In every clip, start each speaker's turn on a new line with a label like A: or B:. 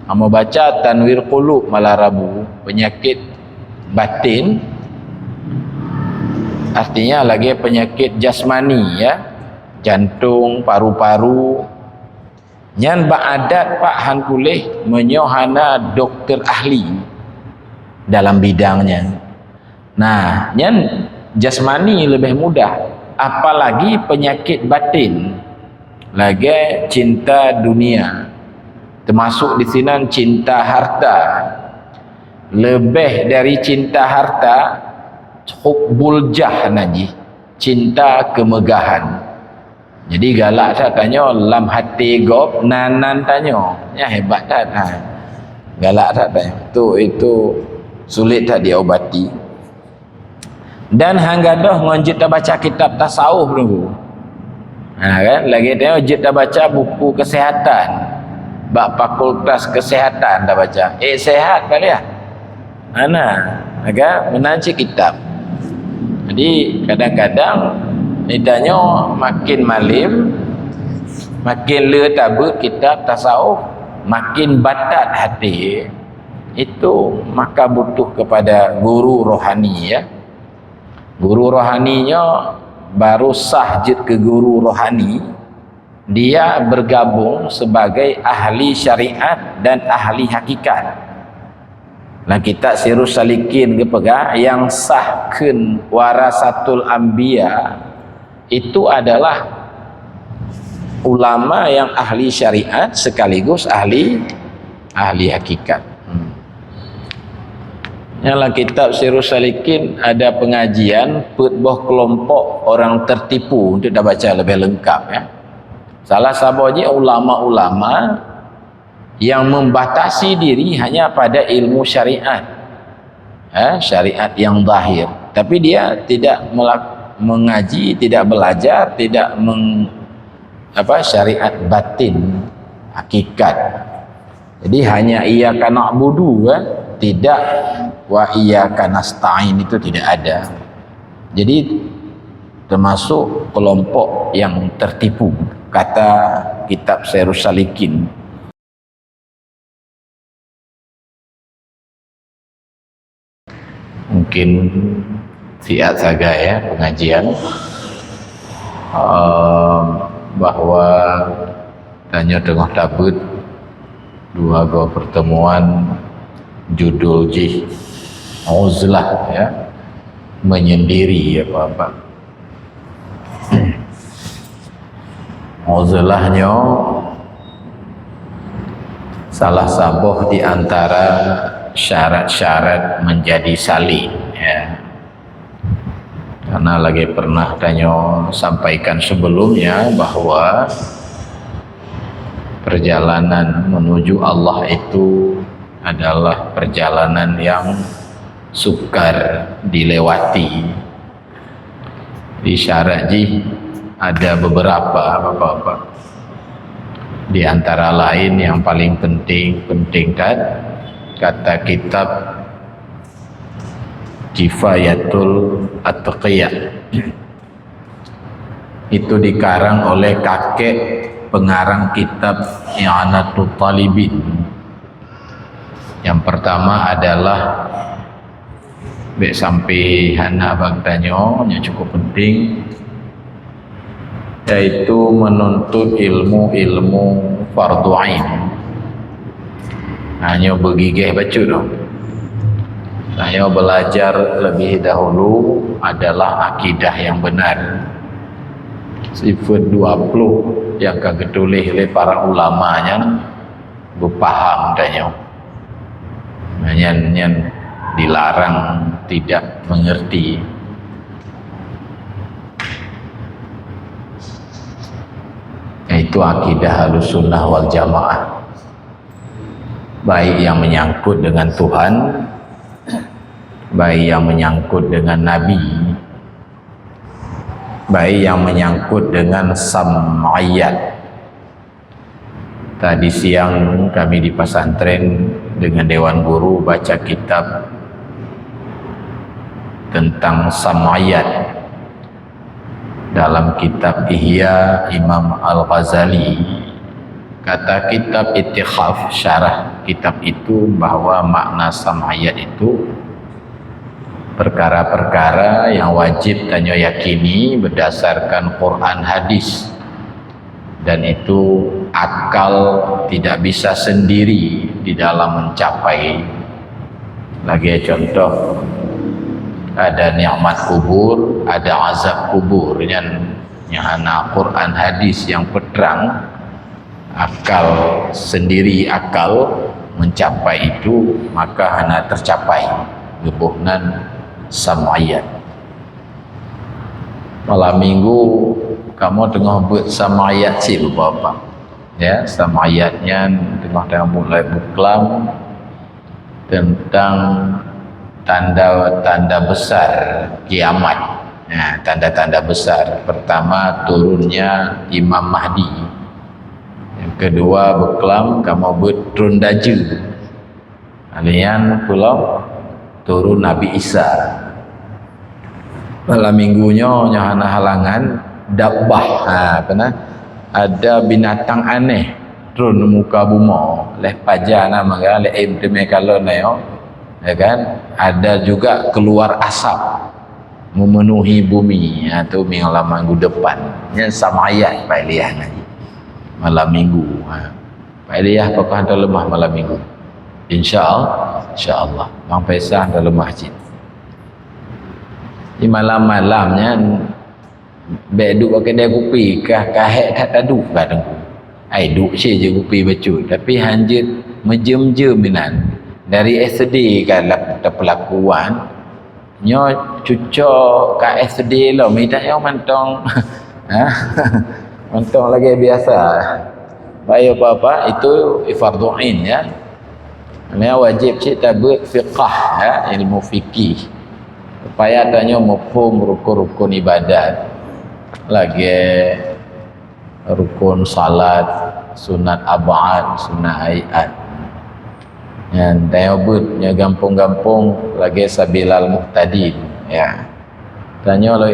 A: Amo baca tanwir qulub malah Rabu, penyakit batin, artinya lagi penyakit jasmani ya, jantung, paru-paru. Nyan ba'adat Pak Han pulih menyohana dokter ahli dalam bidangnya. Nah, nyan jasmani lebih mudah, apalagi penyakit batin, lagi cinta dunia. Termasuk di sini cinta harta. Lebih dari cinta harta, hubbul jah naji, cinta kemegahan. Jadi galak saya tanya, lam hati gob nanan tanya. Ya hebat tak? Galak tak tanya. Itu sulit tak diobati. Dan hangga dah ngonjit dah baca kitab tasawuf dulu. Kan? Lagi tanya jit dah baca buku kesehatan. Bak fakultas kesehatan dah baca. Sehat kali ya. Agak menanci kitab. Jadi kadang-kadang ditanya makin malim, makin le tabut kitab tasawuf, makin batat hati, itu maka butuh kepada guru rohani ya. Guru rohaninya baru sah jid ke guru rohani, dia bergabung sebagai ahli syariat dan ahli hakikat. Nah kita Sirus Salikin ke pegah yang sahkan warasatul anbiya itu adalah ulama yang ahli syariat sekaligus ahli hakikat. Dalam kitab Sirus Salikin ada pengajian petboh kelompok orang tertipu untuk dah baca lebih lengkap ya. Salah satunya ulama-ulama yang membatasi diri hanya pada ilmu syariat, syariat yang zahir, tapi dia tidak mengaji, tidak belajar, tidak syariat batin, hakikat. Jadi hanya iyyaka na'budu tidak wa iyyaka nasta'in itu tidak ada. Jadi termasuk kelompok yang tertipu, kata kitab Sirus Salikin. Mungkin siat saga ya pengajian bahwa tanya tengah tabut dua pertemuan judul jih uzlah ya, menyendiri apa-apa. Uzlahnya salah sabuh di antara syarat-syarat menjadi salih ya. Karena lagi pernah tanya sampaikan sebelumnya bahwa perjalanan menuju Allah itu adalah perjalanan yang sukar dilewati. Di syarat jih ada beberapa apa-apa. Di antara lain yang paling penting kan kata kitab Kifayatul At-Taqiyah itu dikarang oleh kakek pengarang kitab I'anatul Talibin. Yang pertama adalah sampai hana abang tanya yang cukup penting, yaitu menuntut ilmu fardu ain. Hanya bergigih baca dong. Saya belajar lebih dahulu adalah akidah yang benar. Sifat 20 yang kagak tulis oleh para ulamanya berpaham tanya. Nyan dilarang tidak mengerti. Yaitu akidah Ahlussunnah wal Jamaah. Baik yang menyangkut dengan Tuhan, baik yang menyangkut dengan Nabi, baik yang menyangkut dengan sam'iyat, Tadi siang kami di pesantren dengan Dewan Guru baca kitab tentang Samayat dalam kitab Ihya Imam Al-Ghazali. Kata kitab Ittikhaf, syarah kitab itu, bahwa makna Samayat itu perkara-perkara yang wajib tanyo yakini berdasarkan Quran hadis, dan itu akal tidak bisa sendiri di dalam mencapai. Lagi contoh, ada nikmat kubur, ada azab kubur, yang hana Quran hadis yang peterang, akal sendiri, akal mencapai itu, maka hana tercapai gebuhnan Samayat. Malam minggu kamu tengah buat Samayat sih Bapak, ya, Samayatnya tengah mulai buklam tentang tanda-tanda besar kiamat. Nah, tanda-tanda besar, pertama turunnya Imam Mahdi, yang kedua buklam kamu buat turun daju, alian pulau turun Nabi Isa. Malam minggunya nyahana halangan dabbah, ada binatang aneh turun muka bumi, leh paja nama kan, leh teme kalau neo, ya kan, ada juga keluar asap memenuhi bumi, tu malam minggu depan, nya Samayat Pak Eliah nanti malam minggu. Pak Eliah apakah ada lemah malam minggu? Insyaallah Bang Faisal ada lemah masjid. Di malam-malamnya beduk pakai dia kopi kahek tak taduk kadangku. Ai duk je kopi becut, tapi hanjit mejem-jem minan. Dari SD kan pelakuan nyo cucok ka SD lo minta yang mantong. Mantong lagi biasa. Baik apa-apa itu fardhu ain ya. Ini wajib kita berfiqah ya, ilmu fikih, supaya tanya mafhum rukun-rukun ibadat, lagi rukun salat, sunat abad, sunat ayat. Yang tanya nya gampung-gampung lagi sabilal muhtadin ya. Tanya lo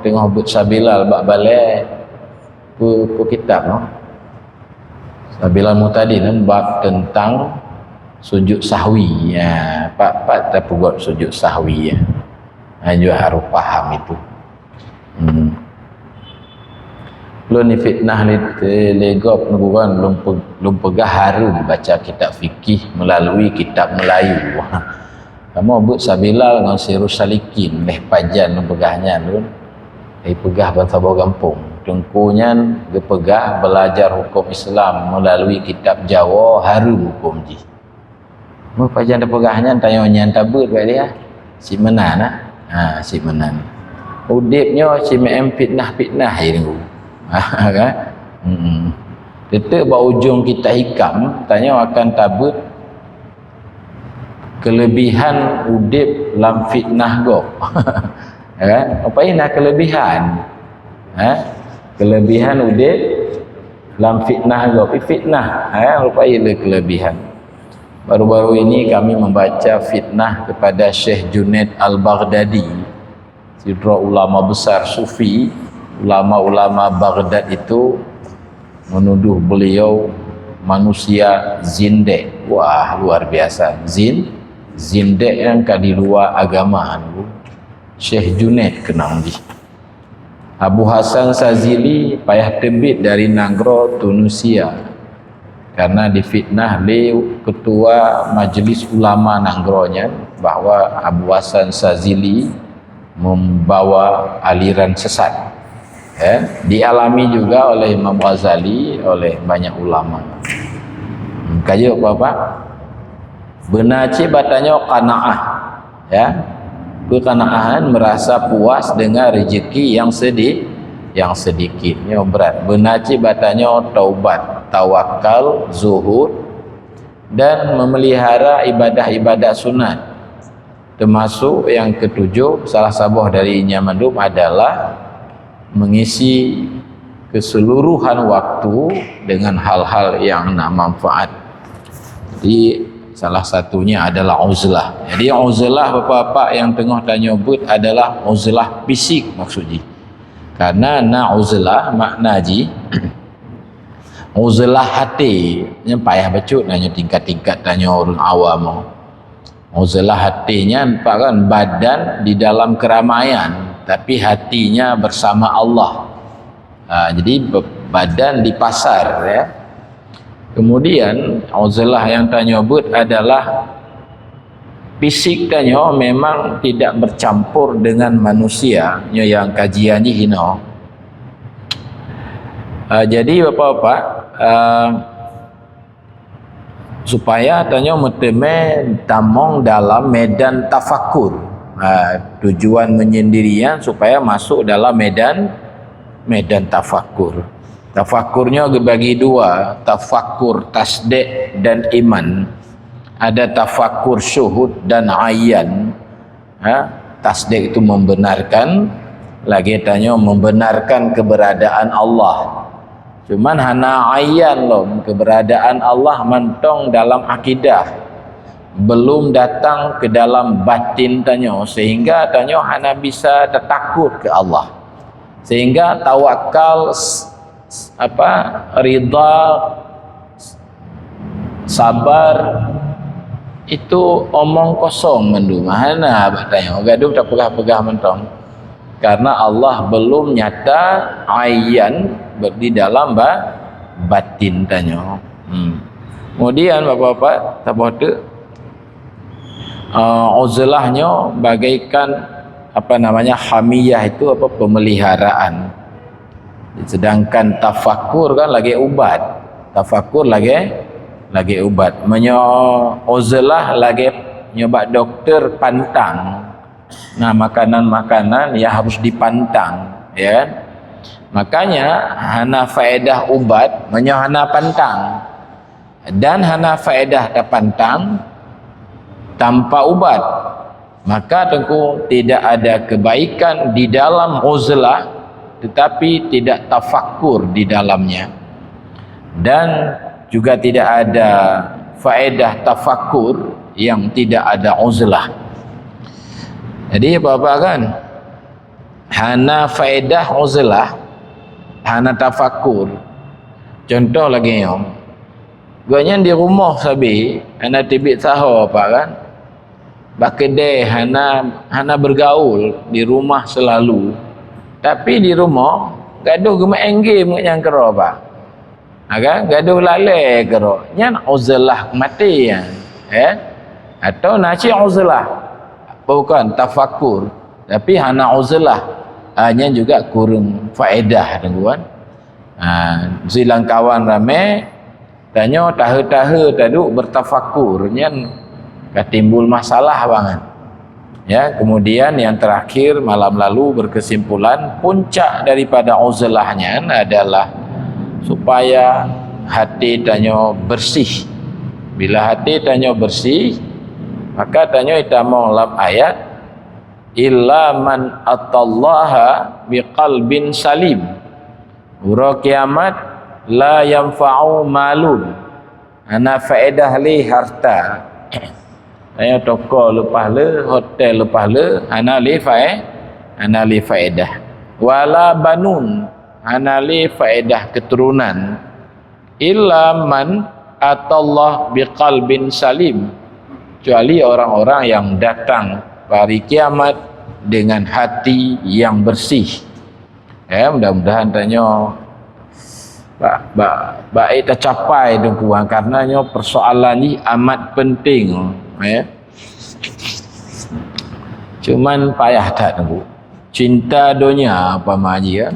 A: tengah but sabilal bak balik ku kitab no. Sabilal muhtadin bab tentang sujud sahwi ya, pak tak buat sujud sahwi ya. Juga harus paham itu. Lo ni fitnah ni legop nubuan belum pegah harum baca kitab fikih melalui kitab Melayu. Kamu buat sabilal dengan Sirus Salikin leh pajan lu pegahnya lu. Pegah bangsa bawah kampung. Tengkunya pegah belajar hukum Islam melalui kitab Jawa harum hukum ji. Mau pajan ada pegahnya tanya nyan tabut baik dia. Si menan si menan. Udipnya si mem fitnah ini. Kan? Kita bawa ujung kita hikam tanya akan tabut kelebihan udip lam fitnah go. Kan? Apa ini kelebihan? Kelebihan udip lam fitnah go. Fitnah, rupanya kelebihan. Baru-baru ini kami membaca fitnah kepada Syekh Junaid Al-Baghdadi, sidra ulama besar Sufi. Ulama-ulama Baghdad itu menuduh beliau manusia zindek. Wah, luar biasa. Zindek yang di luar agama. Syekh Junaid kenang di. Abu Hasan Sazili payah tebit dari Nagro, Tunisia. Karena difitnah oleh ketua Majelis Ulama Nagronya bahwa Abu Hasan Sazili membawa aliran sesat. Dialami juga oleh Imam Ghazali, oleh banyak ulama. Kayu apa-apa? Benar cik batanya qanaah. Ya. Kekanaahan merasa puas dengan rezeki yang sedikitnya berat. Benar cik batanya taubat, tawakal, zuhud, dan memelihara ibadah-ibadah sunat. Termasuk yang ketujuh, salah sabuh dari nyamandum adalah mengisi keseluruhan waktu dengan hal-hal yang nak manfaat. Jadi salah satunya adalah uzlah. Jadi uzlah bapa-bapa yang tengah tanya but adalah uzlah fisik maksudnya. Karena uzlah makna ji uzlah hati. Yang payah bacut nanya tingkat-tingkat tanya orang awam. Uzlah hatinya nampak kan badan di dalam keramaian tapi hatinya bersama Allah. Jadi badan di pasar ya. Kemudian uzlah yang tanya but adalah fisik tanya memang tidak bercampur dengan manusia yang kajiannya hino. Jadi bapak-bapak supaya tanya muteme tamong dalam medan tafakur. Tujuan menyendirian supaya masuk dalam medan tafakur. Tafakurnya dibagi dua, tafakur tasdik dan iman. Ada tafakur syuhud dan ayan. Tasdik itu membenarkan, lagi tanya membenarkan keberadaan Allah. Cuman hana ayan loh, keberadaan Allah mentong dalam akidah. Belum datang ke dalam batin tanya, sehingga tanya hana bisa tertakut ke Allah. Sehingga tawakal ridha, sabar itu omong kosong mendu. Mana bertanya gaduh tak pegah-pegah mentong. Karena Allah belum nyata ayan di dalam batin tanya. Kemudian bapak-bapak tabote uzlahnya bagaikan hamiyah itu pemeliharaan. Sedangkan tafakur kan lagi ubat. Tafakur lagi ubat. Uzlah lagi nyoba dokter pantang. Nah, makanan-makanan yang harus dipantang, ya kan? Makanya hana faedah ubat hana pantang. Dan hana faedah pantang tanpa ubat. Maka tentu tidak ada kebaikan di dalam uzlah tetapi tidak tafakur di dalamnya, dan juga tidak ada faedah tafakur yang tidak ada uzlah. Jadi bapak kan hana faedah uzlah, hana tafakur. Contoh lagi yang guanya di rumah sabi hana tibit saho apa kan, bakede hana bergaul di rumah selalu. Tapi di rumah gaduh gemak enggim yang kero apa? Kan gaduh lalai kero. Nya uzlah mati ya. Atau naci uzlah. Bukan tafakur, tapi hana uzlah. Hanya juga kurang faedah tuan. Silang kawan rame tanya tahu-tahu tadu bertafakur nya timbul masalah banget. Ya, kemudian yang terakhir malam lalu berkesimpulan puncak daripada uzlahnya adalah supaya hati tanya bersih. Bila hati tanya bersih, maka tanya itamong dalam ayat illa man atallaha biqalbin salim. Ura kiamat la yanfa'u malun. Ana faedah li harta. Saya toko lepas le, hotel lepas le, ana li faedah. Wala banun, ana li faedah keturunan. Illa man atallah biqalbin salim. Kecuali orang-orang yang datang hari kiamat dengan hati yang bersih. Mudah-mudahan tanya baik tercapai dengkuan, karenanya persoalan ni amat penting. Cuman payah tak tunggu cinta dunia apa maji kan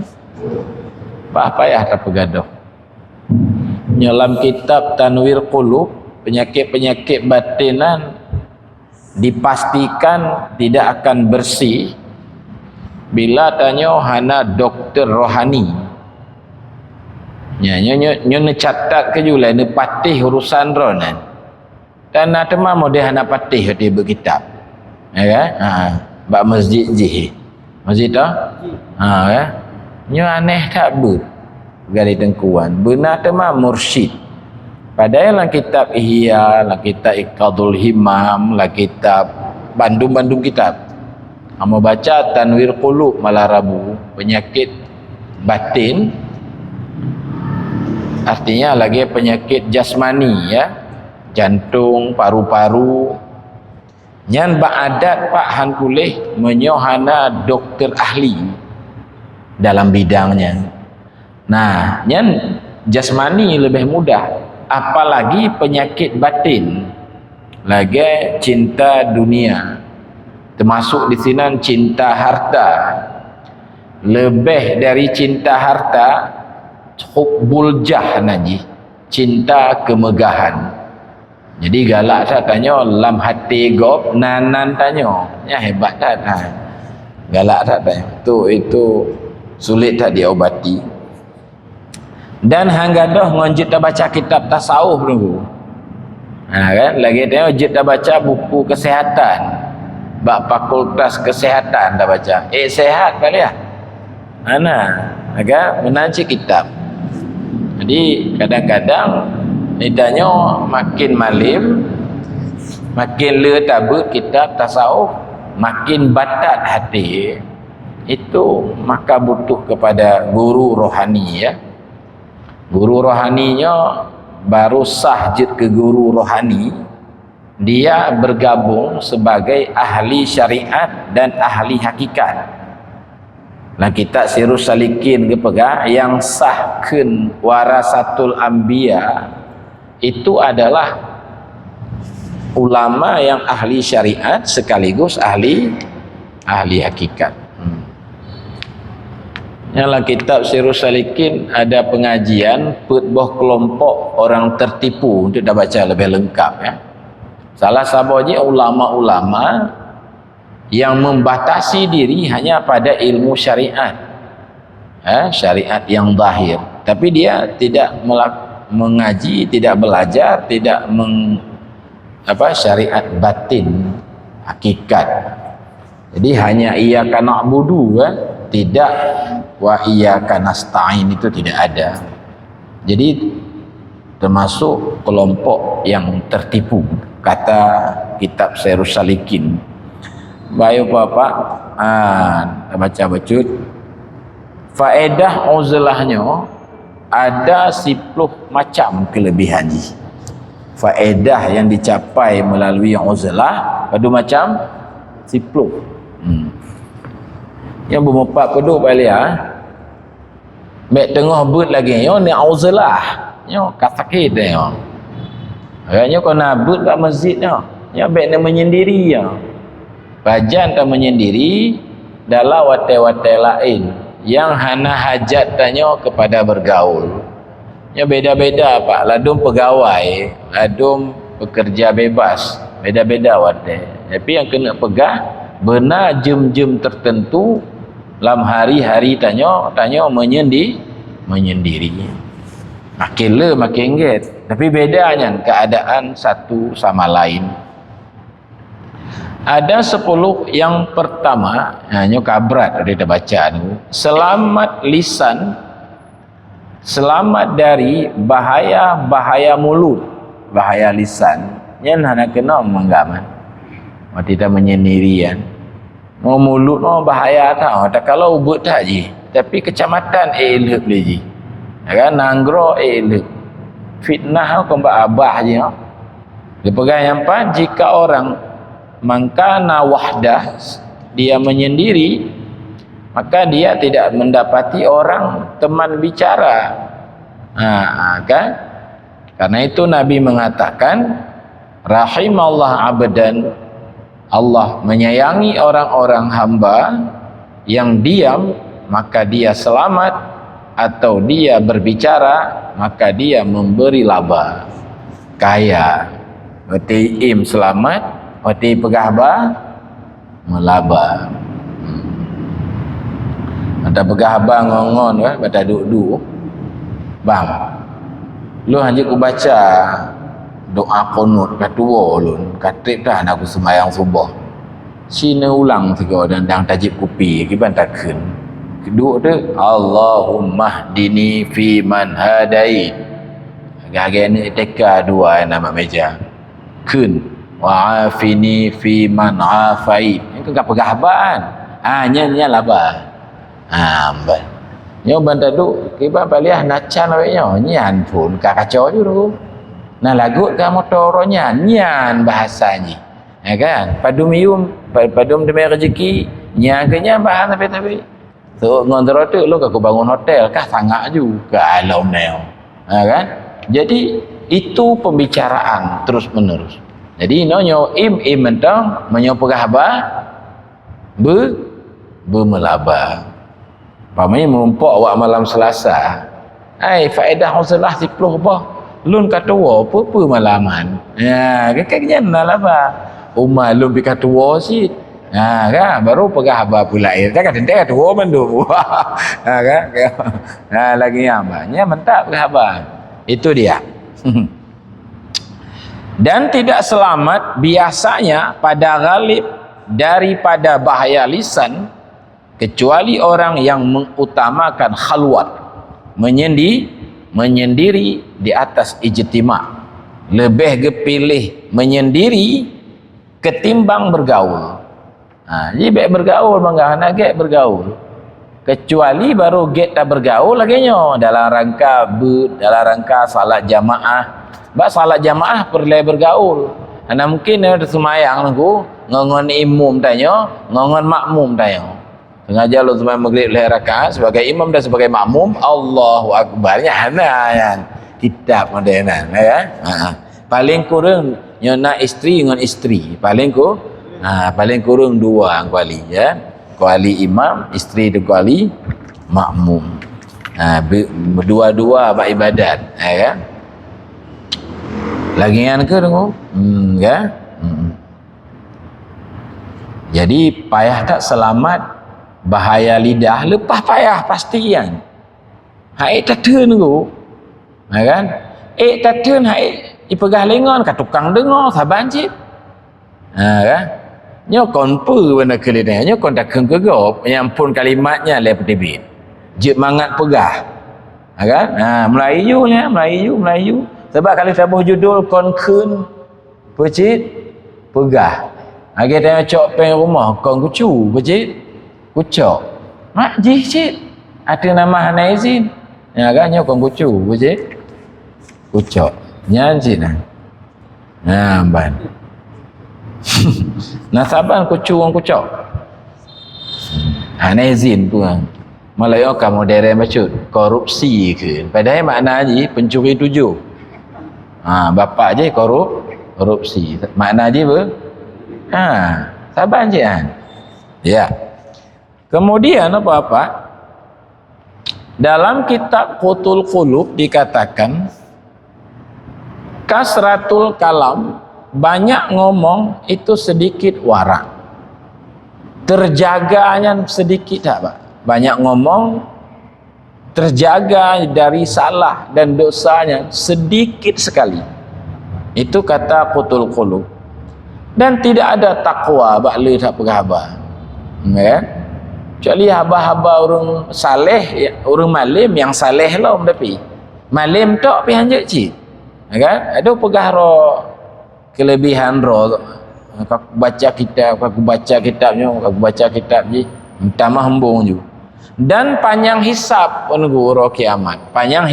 A: payah tak pegaduh. Dalam kitab Tanwir Qulub, penyakit-penyakit batinan dipastikan tidak akan bersih bila tanya hana dokter rohani. Nyo catat ke julai ne patih urusan ronan. Dan ada mau dia hana patih dia berkitab. Ya kan? Bak masjid ji. Masjid dah? Ya. Nyo aneh tak but. garis tengkuan benar tema mursyid. Padahal dalam kitab Ihya, dalam kitab Iqadul Himam, dalam kitab bandum-bandum kitab, kamu baca Tanwir Qulub malah Rabu, penyakit batin, artinya lagi penyakit jasmani ya, jantung, paru-paru. Nyan ba'adat Pak Han Kulih menyohana dokter ahli dalam bidangnya. Nah, nyan jasmani lebih mudah, apalagi penyakit batin, lagi cinta dunia, termasuk di sini cinta harta. Lebih dari cinta harta, hubbul jah naji, cinta kemegahan. Jadi galak saya tanya, lam hati gob nanan tanya, ya hebat tak? Galak tak tanya, itu sulit tak diobati. Dan hanggadah ngonjit dah baca kitab tasawuf dulu. Kan lagi tengok jit dah baca buku kesehatan, bak fakultas kesehatan dah baca. Sehat kali ya. Agak menaji kitab. Jadi kadang-kadang ditanya makin malim, makin le tabut kitab tasawuf, makin batat hati. Itu maka butuh kepada guru rohani ya. Guru rohaninya baru sah jid ke guru rohani, dia bergabung sebagai ahli syariat dan ahli hakikat. Nah kita Sirus Salikin ke pegang yang sahkan warasatul anbiya itu adalah ulama yang ahli syariat sekaligus ahli hakikat. Dalam kitab Sirus Salikin ada pengajian petboh kelompok orang tertipu untuk dah baca lebih lengkap ya. Salah satunya ulama-ulama yang membatasi diri hanya pada ilmu syariat, syariat yang zahir, tapi dia tidak mengaji, tidak belajar, tidak syariat batin, hakikat. Jadi hanya iyyaka na'budu tidak wa iyyaka nasta'in itu tidak ada. Jadi termasuk kelompok yang tertipu kata kitab Sirus Salikin. Baik Bapak, baca bacut. Faedah uzlahnya ada 10 macam kelebihan. Faedah yang dicapai melalui uzlah ada macam 10. Yang berempat kedua balik baik tengah but lagi yo ni uzlah yo kasakit yo. Agaknya kau nak but kat masjid yo. Ya baik nak menyendiri yo. Bajan tak menyendiri dalam watai-watai lain yang hana hajat tanya kepada bergaul. Ya beda-beda Pak, ladum pegawai, ladum pekerja bebas, beda-beda watai. Tapi yang kena pegah benar jem-jem tertentu dalam hari-hari tanya menyendiri. Makin le makin get. Tapi bedanya keadaan satu sama lain. Ada 10 yang pertama, hanya kabrat ada kita baca tu. Selamat lisan, selamat dari bahaya mulut, bahaya lisan. Yang nak kena menggaman. Waktu kita menyendirian. Mau mulut mau bahaya tau. Tak kalau ubut tak je. Tapi kecamatan elok boleh je. Kan nanggro elok. Fitnah kau buat abah je. Dia pegang yang empat, jika orang mangkana wahdah, dia menyendiri, maka dia tidak mendapati orang teman bicara. Kan? Karena itu Nabi mengatakan, rahimallah abdan, Allah menyayangi orang-orang hamba yang diam maka dia selamat, atau dia berbicara maka dia memberi laba kaya. Berarti im selamat, berarti pegahba melaba. Ada pegahba ngongon baca duduk bang lu hanya ku baca doa qunut katua ulun katrip dah nak aku sembahyang subuh sini ulang tiga dan tajib kopi kiban tak kun Kedua tu Allahumma hdini fi man hadait. Agak-agak ni teka dua nama meja. Kun wa afini fi man afait. Ini kan pegahaban. Nya labah. Mbak. Nyo banda du kiba baliah nacan awe nyo. Nyan pun kacau je tu. Nah lagut ka motor nyan bahasanya. Ya kan? Padum demi rezeki. Nyan ke nyan bahasa tapi. So ngontro tu lu aku bangun hotel kah sangat juga alau neo. Ya kan? Jadi itu pembicaraan terus menerus. Jadi nonyo im mentang menyo pegahaba bermelaba. Pamai merumpok awak malam Selasa. Faedah usulah 10 apa? Lun katua apa malaman. Ya, kakaknya nalaba. Umma lun pi katua si. Ha kan baru pegah haba pula air tak ada dua mendu. Ha kan. Ha lagi ambanya mentak pegah haba. Itu dia. Dan tidak selamat biasanya pada ghalib daripada bahaya lisan kecuali orang yang mengutamakan khalwat, menyendiri di atas ijtima', lebih kepilih menyendiri ketimbang bergaul. Jadi baik bergaul bangga nak get bergaul. Kecuali baru get tak bergaul lagi nyo dalam rangka salat jamaah. Bak salat jamaah perlu bergaul. Ana mungkin ada semayang nunggu ngongon imam tanya, ngongon makmum tanya. Sengaja lu sembahyang maghrib 2 rakaat sebagai imam dan sebagai makmum, Allahu akbarnya hanayan. Kitab modernan ya. Paling kurang nyona isteri dengan isteri. Paling kurang 2 kuali ya. Kuali imam, isteri tu kuali makmum. Berdua-dua buat ibadat ya. Lagian ke tengok? Ya. Jadi payah tak selamat bahaya lidah, lepas payah pastian. Hai tatun tu. Ha kan? Tatun hai ipegah lengon ka tukang dengar saban cip. Ha kan? Nyo kon pu benda kelidang, nyo kon tak kegop yang pun kalimatnya le petibit. Je mangat pegah. Ha kan? Melayu. Sebab kalau sabuh judul kon kun pecit pegah. Agi tanya cok peng rumah kon kucu pecit kucok. Mak ji cik. Ada nama hana izin. Ya kan nyo kon kucu pecit kucok. Nyan cik nah. Ban. Nasaban kucu orang kucok. Hana izin tu kan. Malayo kamu modern bacut korupsi ke. Padahal makna je pencuri 7. Bapa je korupsi. Makna je apa? Sabar je kan. Ya. Kemudian apa-apa? Dalam kitab Qutul Qulub dikatakan kasratul kalam, banyak ngomong itu sedikit warak. Terjaganya sedikit tak, Pak? Banyak ngomong terjaga dari salah dan dosanya sedikit sekali. Itu kata Qutul Qulub. Dan tidak ada takwa bakle tak pegahaba. Ya. Kecuali haba-haba orang saleh, orang malim yang saleh lah tapi malim tok pi hanjak cik. Ya kan? Ada pegahro kelebihan ro. Aku baca kitabnya, aku baca kitab je. Tamah hembung je. Dan panjang hisab menunggu ro kiamat. Panjang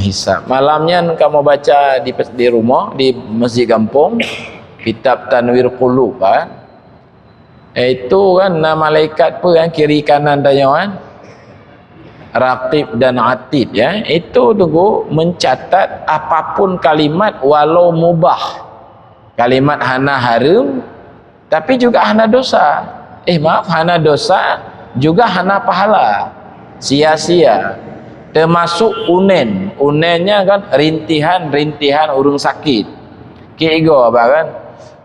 A: hisab. Malamnya kamu baca di rumah di masjid kampung kitab Tanwir Qulub kan. Itu kan nama malaikat pun kan kiri kanan tanya kan. Raqib dan Atid ya. Itu tunggu mencatat apapun kalimat walau mubah. Kalimat hana haram tapi juga hana dosa. Hana dosa juga hana pahala. Sia-sia. Termasuk unen. Unennya kan rintihan urung sakit. Kego apa kan?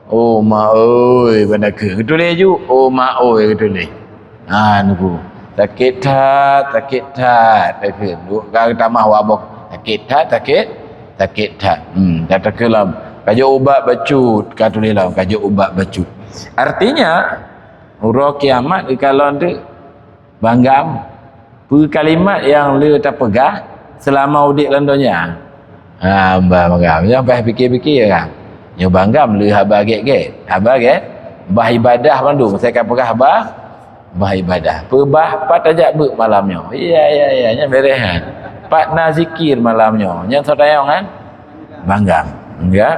A: Oh ma oi benda ke. Ketulih ju. Oh ma oi ketulih. Nunggu. Sakit tak. Kalau tamah wabok. Sakit tak. Tak kelam. Kajuk ubat bacut. Katulih lah. Kajuk ubat bacut. Artinya urang kiamat kalau tu Banggam. Pu kalimat yang lu tak pegah selama udik dalam dunia. Banggam. Jangan fikir-fikir kan. Nyo banggam lu haba get-get. Haba get. Bah ibadah bandung. Saya akan pegah bah ibadah. Pebah pat ajak ber malamnya. Ya, nya beres kan. Pat na zikir malamnya. Nya sotayong kan. Banggam. Enggak.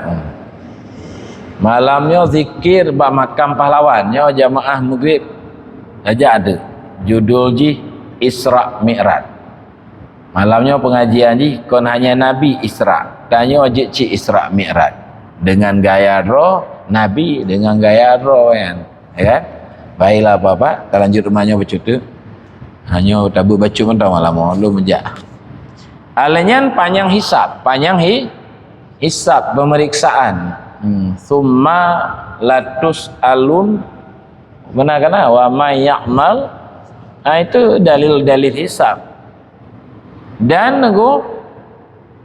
A: Malamnya zikir ba makam pahlawan. Nya jamaah maghrib. Aja ada. Judul ji Isra Mi'raj. Malamnya pengajian ji kon hanya Nabi Isra. Tanya je ci Isra Mi'raj. Dengan gaya roh Nabi dengan gaya roh kan. Ya kan? Baiklah apa-apa, kita lanjut rumahnya bercuta. Hanya tabu baca pun tahu malam lu menjak. Alenyan panjang hisab, hisab pemeriksaan. Summa latus alun benar kana wa may ya'mal. Itu dalil-dalil hisab. Dan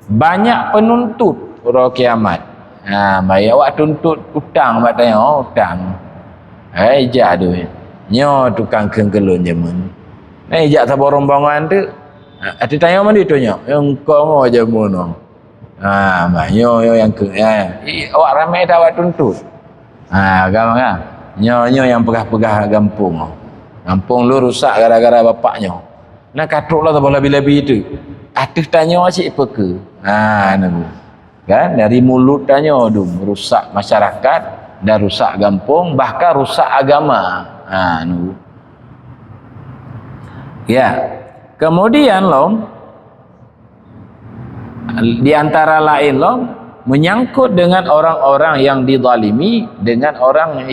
A: banyak penuntut hari kiamat. Baik awak tuntut hutang batanya hutang. Ejak tu. Nyo tukang kengkelun jamun. Ejak sabar rombongan tu. Ada tanya mana tu nyo? Yang kau mau jamun no. Nyo yang ke awak ramai dah awak tuntut. Gampang kan? Nyo yang pegah-pegah kampung. Kampung lu rusak gara-gara bapaknya. Nak katuklah tak lebih-lebih itu. Aduh tanya asyik apa ke? Nabu. Kan dari mulut tanya tu merusak masyarakat dan rusak kampung, bahkan rusak agama. Nabu. Ya. Kemudian di antara lain menyangkut dengan orang-orang yang dizalimi dengan orang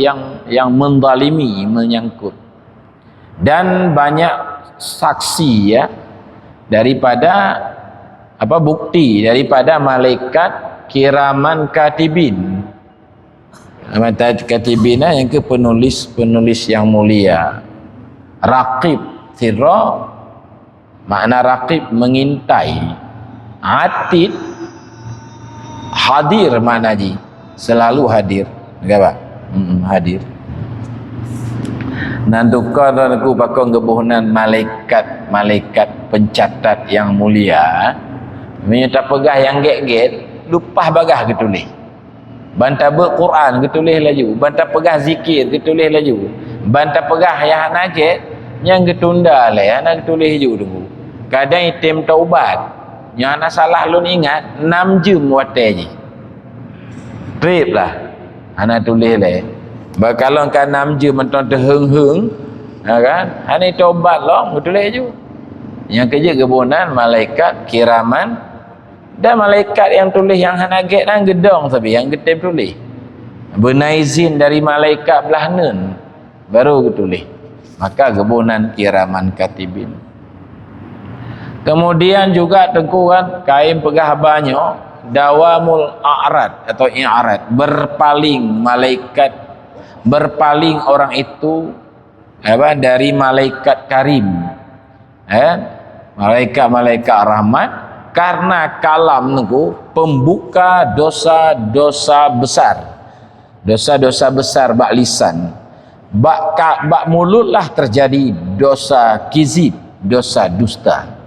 A: yang menzalimi menyangkut. Dan banyak saksi ya daripada bukti daripada malaikat kiraman katibin. Katibin yang ke penulis yang mulia. Raqib sirra, makna raqib mengintai. Atid hadir makna ji selalu hadir. Apa? Hadir. Nantukar dan aku pakong kebuhunan malaikat pencatat yang mulia. Menyata pegah yang get-get lupa bagah ketulis. Bantah berquran ketulis laju. Bantah pegah zikir ketulis laju. Bantah pegah yang naget yang ketunda lah anak ketulis ju dulu. Kadang item taubat. Yang anak salah lun ingat 6 jam watai je. Trip lah. Anak tulis lah. Kalau kan 6 jam mentang terheng-heng, kan? Hani taubat betul je. Yang kerja kebunan malaikat kiraman dan malaikat yang tulis yang hanaget dan gedong tapi yang getem tulis. Benar izin dari malaikat belah nun baru tulis. Maka kebunan kiraman katibin. Kemudian juga tengkuran kain pegah banyak dawamul a'rad atau i'rad, berpaling malaikat, berpaling orang itu dari malaikat karim, malaikat rahmat, karena kalam niku pembuka dosa-dosa besar, dosa-dosa besar bak lisan, bak mulutlah terjadi dosa kizib, dosa dusta.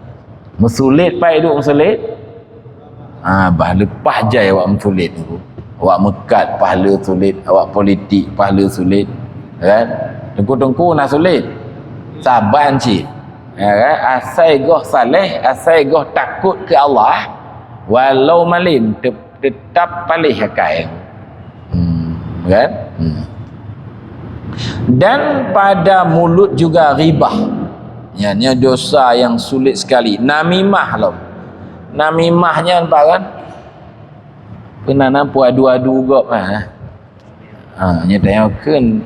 A: Mesulit pai duk mesulit, bah lepas jai awak mesulit niku. Awak mekat pahala sulit, awak politik pahala sulit, kan? Tengku-tengku nak sulit. Saban cik. Ya kan? Asai goh saleh, asai goh takut ke Allah, walau malim tetap palih hakai. Kan? Dan pada mulut juga ghibah. Nya dosa yang sulit sekali. Namimah namimahnya apa kan? Pernah nampak adu-adu gop nya tengokkan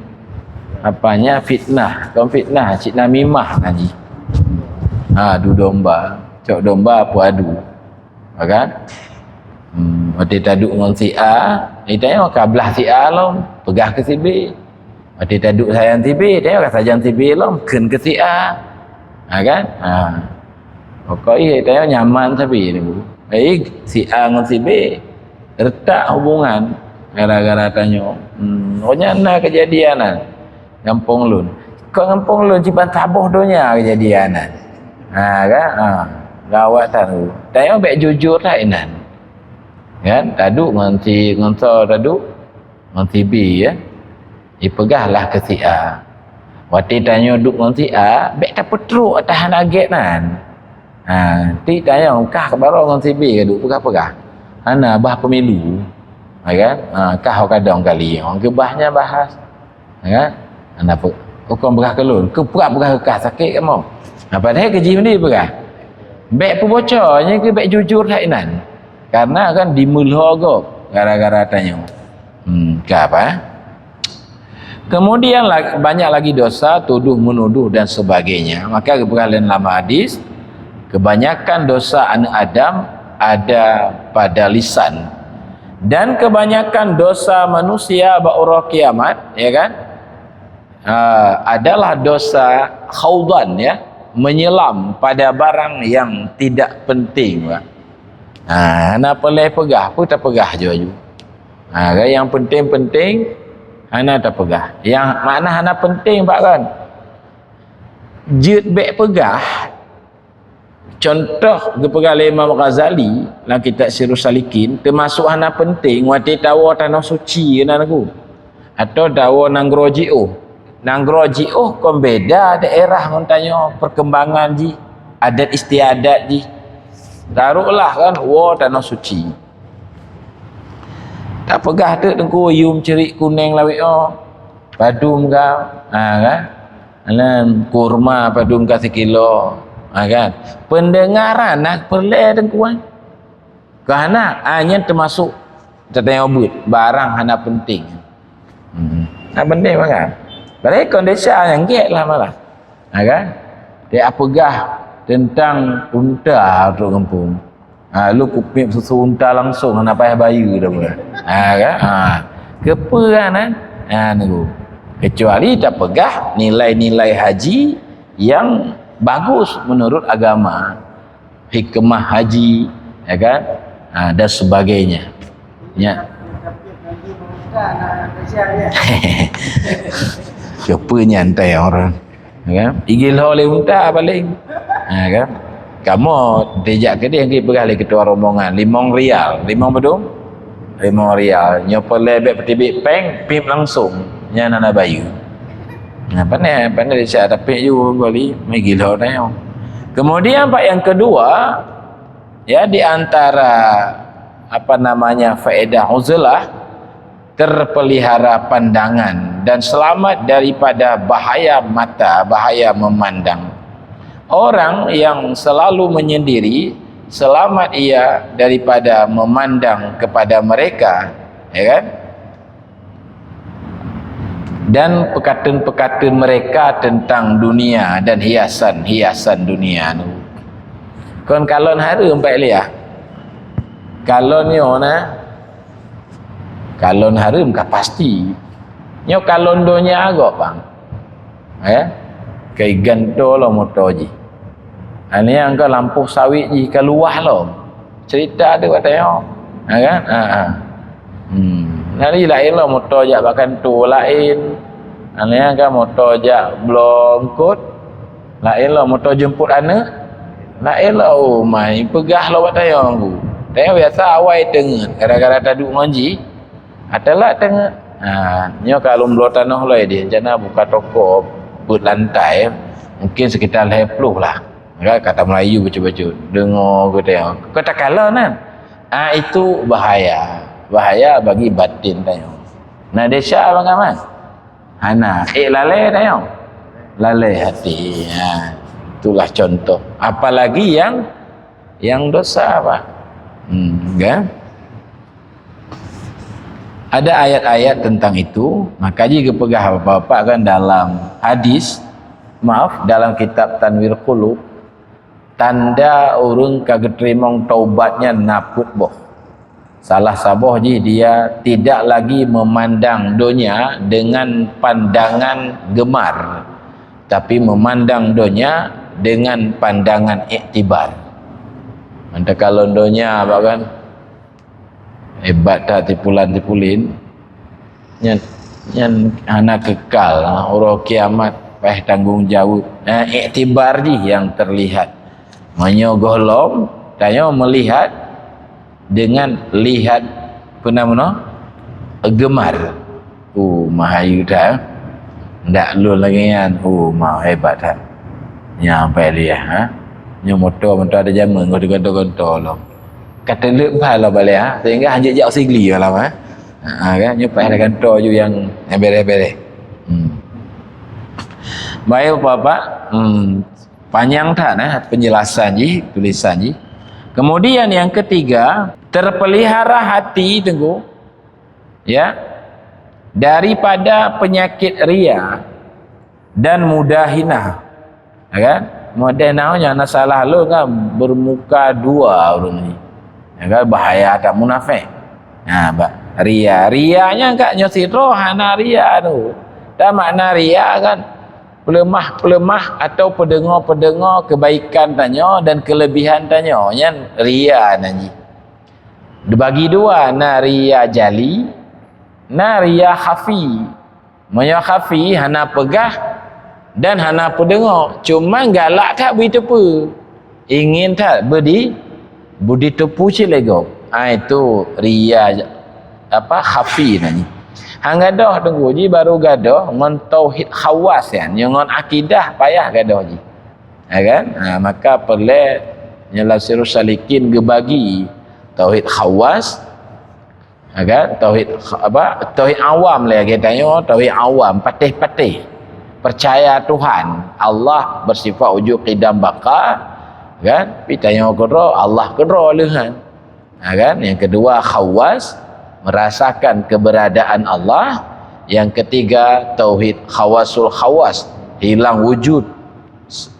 A: apanya fitnah. Kau fitnah cik namimah ngaji. Adu domba, cok domba apa adu. Kan? Mati taduk dengan si A, ni tengok kablah si A pegah ke si B. Mati taduk sayang si B, tengok sajan si B ken ke si A. Kan? Pokoknya tengok nyaman tapi ni bu. Si A dengan si B retak hubungan gara-gara tanya. Pokoknya nak kejadian kampung lun. kau ngempung lu cipan tabuh dunia kejadian kan gawat tahu tanya baik jujur tak inan kan taduk nganti ngonto taduk nganti B ya dipegahlah ke si A waktu tanya duk nganti A baik tak petruk atas naget nan ti tanya kah kebaru nganti B duk pegah-pegah ana bah pemilu kan kah kadang kali orang gebahnya bahas kan ana hukum pegah kelun ke pegah kah sakit kamu padahal keji ni pegah baik pebocornya ke baik jujur tak inan karena kan dimulhogok gara-gara tanya ke apa kemudian banyak lagi dosa tuduh menuduh dan sebagainya maka keperkalian lama hadis kebanyakan dosa anak Adam ada pada lisan dan kebanyakan dosa manusia ba'urah kiamat ya kan adalah dosa khawdan ya menyelam pada barang yang tidak penting nak boleh pegah pun tak pegah je yang penting-penting hana tak pegah yang mana hana penting pak kan jid baik pegah contoh kepegal Imam Ghazali dalam kitab Sirrus Salikin termasuk hana penting wati tawa tanah suci nan aku atau dawa Nangroji'uh kon beda daerah kon tanya perkembangan ji adat istiadat ji taruhlah kan tanah suci tak pegah tu tengku yum cerik kuning lawik padum kau kan kurma padum kau sekilo kan pendengaran nak perle tengku kerana hanya termasuk tertanya obut barang hana penting penting kan padahal kondisi yang get lah malah kan dia pegah tentang unta untuk kampung lu kupip susu unta langsung nak payah bayu dah pula kan keperan nego kecuali tak pegah nilai-nilai haji yang bagus menurut agama hikmah haji ya kan dan sebagainya ya siapa nyantai orang kan igil oleh unta paling kan kamu dijak ke dia yang pergi ketua rombongan RM5 bedung RM5 nyopo lebek petibik peng pip langsung nya nana bayu pandai dia tapi juga kali mai gila dah kemudian pak yang kedua ya di antara faedah uzlah terpelihara pandangan dan selamat daripada bahaya mata, bahaya memandang. Orang yang selalu menyendiri selamat ia daripada memandang kepada mereka, ya kan? Dan pekatun-pekatun mereka tentang dunia dan hiasan-hiasan dunia tu. Kon kalon harum pak liah. Kalon yo kalon harum kah pasti. Nyo kalon donya agak bang. Kai ganto lo motor ji. Ani yang ke lampu sawit ji keluar lo. Cerita tu katanya. Kan? Nari lain lo motor jak bahkan tu lain. Ani yang ke motor jak belum kut. Lain lo motor jemput anak. Lain lo mai pegah lo katanya aku. Tanya biasa awal tengah gara-gara taduk ngaji. Adalah tengah. Nyo kalau belum tanah lo dia rencana buka toko buat lantai mungkin sekitar 20 lah. Kata Melayu baca-baca dengar kata kau tak kalah kan. Itu bahaya bagi batin tanya. Nah desa abang aman. Hana lalai tanya. Lalai hati. Itulah contoh. Apalagi yang dosa apa? Kan? Ada ayat-ayat tentang itu, maka jika pegah bapak kan dalam hadis, dalam kitab Tanwir Qulub, tanda urung kagak terimong taubatnya naput boh. Salah saboh dia tidak lagi memandang dunia dengan pandangan gemar, tapi memandang dunia dengan pandangan iktibar. Manta kalau dunia apa kan? Hebat tak tipulan-tipulin nyan anak kekal orang kiamat tanggungjawab. Iktibar je yang terlihat. Menyogolom tanya melihat dengan lihat pena gemar. Mahayu dah. Ndak lu lagi kan. Mau hebat dah. Nyampai dia Nya motor ada jaman kau gontor lo. Kata lek lah balik sehingga hanya jauh sigli lah kan nyupai ada kantor je yang beres-beres. Baik Bapak, panjang tak penjelasan je, tulisan je. Kemudian yang ketiga, terpelihara hati tengok ya daripada penyakit ria dan mudah hina. Kan? Model namanya nak salah lu kan bermuka dua orang ni. Kan bahaya tak munafik. Rianya kat nyosiro hana ria tu. Dan makna ria kan pelemah atau pendengar kebaikan tanya dan kelebihan tanya yang ria nanti. Dibagi dua, na ria jali, na ria khafi. Maya khafi hana pegah dan hana pendengar, cuma galak tak beri tepu, ingin tak budi tepu cilego. Itu ria khafi nani. Hang gadah tunggu ji baru gadah ngon tauhid khawas kan, ngon akidah payah gadah ji. Kan? Maka perlu nyala sirus salikin gebagi tauhid khawas. Kan? Tauhid awam lah kita tanya, tauhid awam patih-patih. Percaya Tuhan Allah bersifat wujud qidam baqa kan pitanya kedua Allah kedua lehan kan. Yang kedua khawas merasakan keberadaan Allah. Yang ketiga tauhid khawasul khawas hilang wujud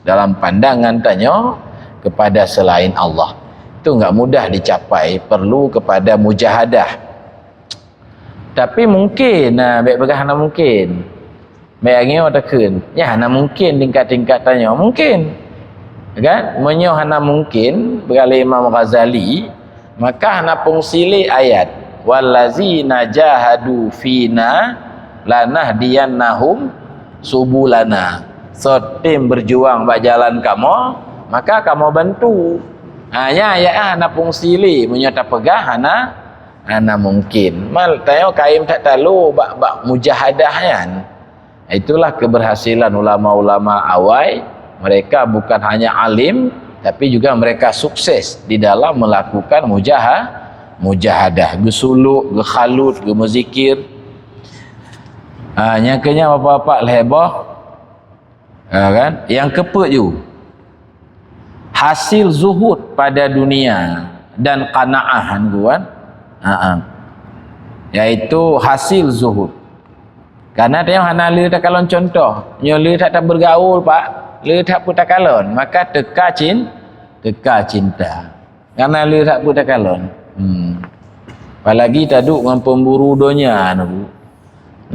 A: dalam pandangan tanya kepada selain Allah. Itu enggak mudah dicapai, perlu kepada mujahadah. Tapi mungkin baik bagaimana mungkin bayangnya otakun ya hana mungkin tingkat-tingkat tanya mungkin kan menyo hana mungkin berkali Imam Ghazali maka hana pungsili ayat wallazina jahadu fina lanahdiyannahum subulana. So tim berjuang bak jalan kamu maka kamu bantu. Ya hana pungsili menyo tak pegah hana mungkin mal tanya kaim tak talu bak mujahadah kan. Itulah keberhasilan ulama-ulama awal. Mereka bukan hanya alim tapi juga mereka sukses di dalam melakukan mujahadah, gesuluk, gekhalut, gemezikir. Nyakanya bapak-bapak lehbah kan? Yang keempat ju hasil zuhud pada dunia dan qanaah kan? Yaitu hasil zuhud. Karena dia hana le tak kalon contoh, nyo le tak bergaul pak, le tak putar kalon, maka teka cinta. Karena le tak putar kalon. Apalagi taduk dengan pemburu dunia tu.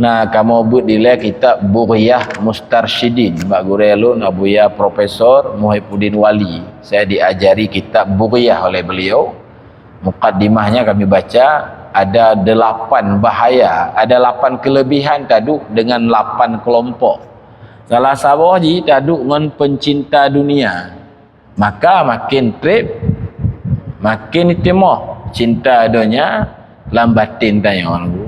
A: Nah, kamu buat dile kitab Bughyah Mustarsyidin, Mbak Gurelun Abuya Profesor Muhyiddin Wali. Saya diajari kitab Bughyah oleh beliau. Mukaddimahnya kami baca. Ada 8 bahaya, ada 8 kelebihan taduk dengan 8 kelompok. Salah satu ji taduk dengan pencinta dunia. Maka makin trip, makin itimoh cinta dunia lambatin tanya orang.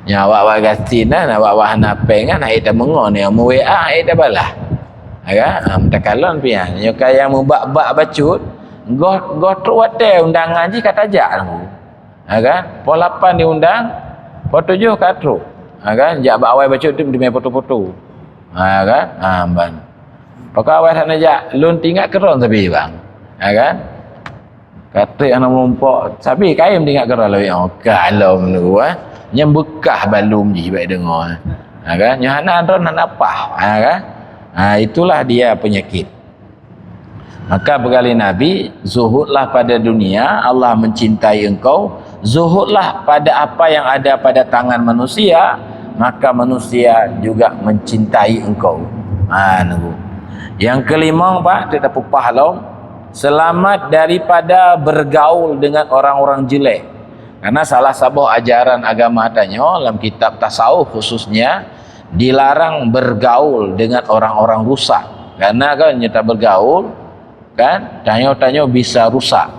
A: Nya awak gasin kan, awak hanapeng kan, ai ta mengon yang mu WA ai ta balah. Aga, takalon pian. Nya kaya mu bak-bak bacut, go hotel undangan ji kata jak lu. Kan? Pol 8 diundang, pol 7 katru. Kan? Jak bak awal baca tu demi foto-foto. Kan? Ban. Pakak awal tak najak lun tinggal keron sabi bang. Kan? Kata anak merompok, sabi kaim tinggal keron lawi. Kalau menurut nya bekah balum ji baik dengar. Kan? Nya hana ron hana apa. Kan? Itulah dia penyakit. Maka berkali Nabi, zuhudlah pada dunia, Allah mencintai engkau. Zuhudlah pada apa yang ada pada tangan manusia, maka manusia juga mencintai engkau. Yang kelima Pak, kita pupah long, selamat daripada bergaul dengan orang-orang jelek. Karena salah satu ajaran agama tanya dalam kitab tasawuf khususnya dilarang bergaul dengan orang-orang rusak, karena kan nyata bergaul kan tanya-tanya bisa rusak.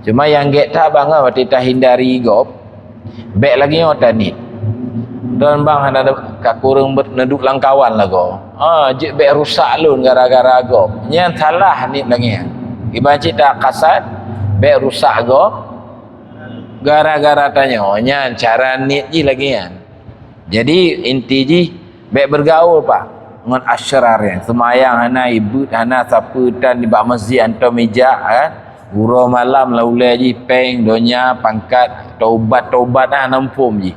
A: Cuma yang kita bangga waktu kita hindari gop baik lagi otak ni dan bang ada kakurung berneduk langkawan lah go je baik rusak lun gara-gara gop yang salah ni lagi ibarat cerita kasat baik rusak gop gara-gara tanya nya cara ni je lagi kan. Jadi inti ji baik bergaul pak dengan asyrar yang semayang hana ibu hana siapa dan di bak masjid antar meja kan guru malam laulai ji peng donya pangkat taubat nampum ji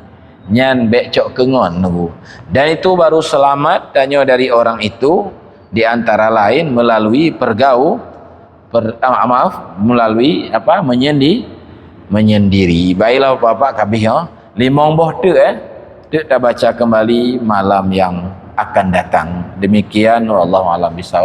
A: nyan baik cok kengon nunggu. Dan itu baru selamat tanya dari orang itu di antara lain melalui melalui apa menyendiri. Baiklah bapak kabih limong boh tu kita baca kembali malam yang akan datang. Demikian wallahu alam bisawab.